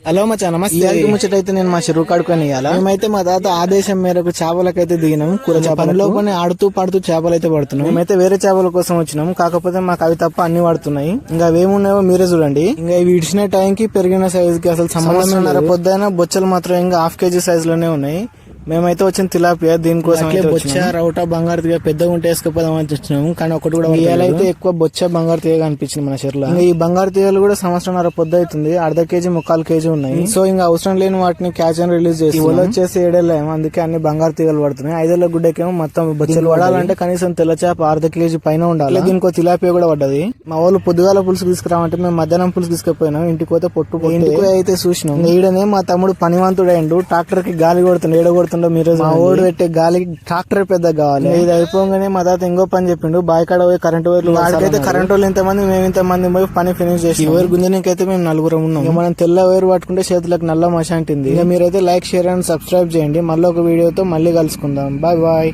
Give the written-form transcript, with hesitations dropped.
Hello మచ్చా నమస్తే. ముచ్చటైతే నేను మా చెరువు కాడుకొని ఇవ్వాలా. మేమైతే మా తాత ఆదేశం మేరకు చేపలకైతే దిగినాం. కూర చేపల పని ఆడుతూ పాడుతూ చేపలు అయితే పడుతున్నాం. మేమైతే వేరే చేపల కోసం వచ్చినాం. కాకపోతే మాకు అవి తప్ప అన్ని పడుతున్నాయి. ఇంకా అవేమున్నాయో మీరే చూడండి. ఇంకా ఇవి ఇడిచిన టైంకి పెరిగిన సైజ్ కి అసలు సంబంధం పొద్దున బొచ్చలు మాత్రం ఇంకా హాఫ్ కేజీ సైజ్ లోనే ఉన్నాయి. మేమైతే వచ్చిన తిలాపియా దీనికోసం బొచ్చ రౌట బంగారు తీగ పెద్దగా ఉంటే వేసుకపోదాం అని వచ్చినాము. కానీ ఒకటి కూడా అయితే ఎక్కువ బొచ్చ బంగారు తీగ అనిపించింది మన చెరువులో. ఈ బంగారు తీగలు కూడా సంవత్సరంన్నర పొద్దు అవుతుంది. అర్ధ కేజీ 3/4 కేజీ ఉన్నాయి. సో ఇంకా అవసరం లేని వాటిని క్యాచ్ అండ్ రిలీజ్ చేసి వచ్చేసి 7 ఏళ్ళేమో, అందుకే అన్ని బంగారు తీగలు పడుతున్నాయి. 5 ఏళ్ల గుడ్డకేమో మొత్తం బొచ్చలు పడాలంటే కనీసం తెల్ల చేప అర్ధ కేజీ పైన ఉండాలి. దీనికో తిలాపియా కూడా పడ్డది. మా వాళ్ళు పొద్దుగాల పులుసు తీసుకురామంటే మేము మధ్యాహ్నం పులుసు తీసుకుపోయినాం. ఇంటికి పోతే పొట్టు ఇంటికి అయితే చూసినాం. ఈడనే మా తమ్ముడు పనివంతుడైండు. ట్రాక్టర్ కి గాలి కొడుతుండే, ఏడ కొడుతుండో మీరు మా ఓడి పెట్టే గాలికి ట్రాక్టర్ పెద్ద కావాలి. ఇది అయిపోగానే మా తాత ఇంకో పని చెప్పిండు. బాయికాడ పోయి కరెంటు వైర్లు వాడికైతే కరెంటు వాళ్ళు ఇంతమంది, మేము ఇంతమంది పోయి పని ఫినిష్ చేసి ఈ వైర్ గుంజనీకైతే మేము 4 ఉన్నాం. మనం తెల్ల వైర్ పట్టుకుంటే చేతులకు నల్ల మష అంటుంది. మీరైతే లైక్, షేర్ అండ్ సబ్స్క్రైబ్ చేయండి. మళ్ళీ ఒక వీడియోతో మళ్ళీ కలుసుకుందాం. Bye bye.